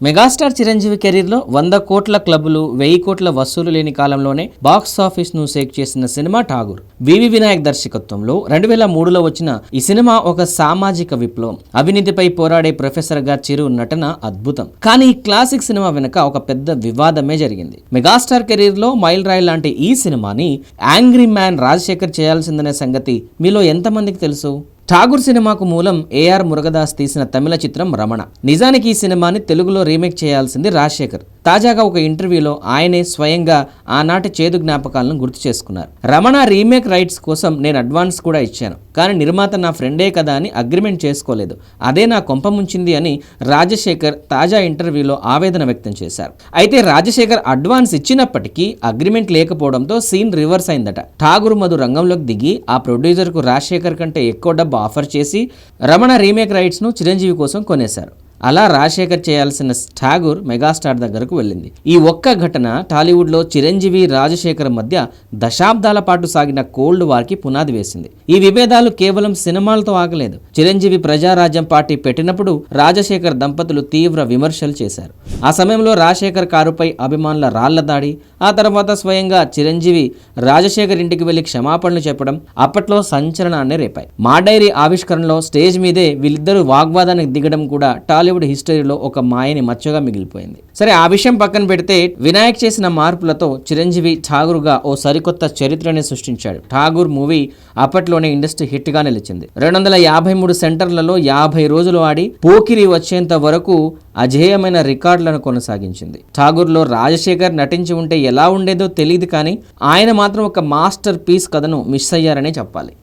Megastar Chiranjeevi కెరీర్లో 100 కోట్ల క్లబ్లు 1000 కోట్ల వసూలు లేని కాలంలోనే బాక్స్ ఆఫీస్ ను షేక్ చేసిన సినిమా ఠాగూర్. వివి వినాయక్ దర్శకత్వంలో 2003లో వచ్చిన ఈ సినిమా ఒక సామాజిక విప్లవం. అవినీతిపై పోరాడే ప్రొఫెసర్ గా చిరు నటన అద్భుతం. కానీ ఈ క్లాసిక్ సినిమా వెనక ఒక పెద్ద వివాదమే జరిగింది. మెగాస్టార్ కెరీర్ లో మైల్ రాయ్ లాంటి ఈ సినిమాని యాంగ్రీ మ్యాన్ రాజశేఖర్ చేయాల్సిందనే సంగతి మీలో ఎంతమందికి తెలుసు? ఠాగూర్ సినిమాకు మూలం ఏఆర్ మురుగదాస్ తీసిన తమిళ చిత్రం రమణ. నిజానికి ఈ సినిమాని తెలుగులో రీమేక్ చేయాల్సింది రాజశేఖర్. తాజాగా ఒక ఇంటర్వ్యూలో ఆయనే స్వయంగా ఆనాటి చేదు జ్ఞాపకాలను గుర్తు చేసుకున్నారు. రమణ రీమేక్ రైట్స్ కోసం నేను అడ్వాన్స్ కూడా ఇచ్చాను, కానీ నిర్మాత నా ఫ్రెండే కదా అని అగ్రిమెంట్ చేసుకోలేదు. అదే నా కొంప ముంచింది అని రాజశేఖర్ తాజా ఇంటర్వ్యూలో ఆవేదన వ్యక్తం చేశారు. అయితే రాజశేఖర్ అడ్వాన్స్ ఇచ్చినప్పటికీ అగ్రిమెంట్ లేకపోవడంతో సీన్ రివర్స్ అయిందట. ఠాగూర్ మధు రంగంలోకి దిగి ఆ ప్రొడ్యూసర్ కు రాజశేఖర్ కంటే ఎక్కువ డబ్బు ఆఫర్ చేసి రమణ రీమేక్ రైట్స్ ను చిరంజీవి కోసం కొనేశారు. అలా రాజశేఖర్ చేయాల్సిన ఠాగూర్ మెగాస్టార్ దగ్గరకు వెళ్ళింది. ఈ ఒక్క ఘటన టాలీవుడ్లో చిరంజీవి రాజశేఖర్ మధ్య దశాబ్దాల పాటు సాగిన కోల్డ్ వార్కి పునాది వేసింది. ఈ విభేదాలు కేవలం సినిమాలతో ఆగలేదు. చిరంజీవి ప్రజారాజ్యం పార్టీ పెట్టినప్పుడు రాజశేఖర్ దంపతులు తీవ్ర విమర్శలు చేశారు. ఆ సమయంలో రాజశేఖర్ కారుపై అభిమానుల రాళ్ల దాడి, ఆ తర్వాత స్వయంగా చిరంజీవి రాజశేఖర్ ఇంటికి వెళ్లి క్షమాపణలు చెప్పడం అప్పట్లో సంచలనాన్ని రేపాయి. మా డైరీ ఆవిష్కరణలో స్టేజ్ మీదే వీళ్ళిద్దరూ వాగ్వాదానికి దిగడం కూడా టాలీవుడ్ హిస్టరీలో ఒక మాయని మచ్చగా మిగిలిపోయింది. సరే, ఆ విషయం పక్కన పెడితే వినాయక్ చేసిన మార్పులతో చిరంజీవి ఠాగూర్గా ఓ సరికొత్త చరిత్రని సృష్టించాడు. ఠాగూర్ మూవీ అప్పట్లోనే ఇండస్ట్రీ హిట్ గా నిలిచింది. 253 సెంటర్లలో 50 రోజులు ఆడి పోకిరి వచ్చేంత వరకు అజేయమైన రికార్డులను కొనసాగించింది. ఠాగూర్లో రాజశేఖర్ నటించి ఉంటే ఎలా ఉండేదో తెలియదు, కానీ ఆయన మాత్రం ఒక మాస్టర్ పీస్ కథను మిస్ అయ్యారనే చెప్పాలి.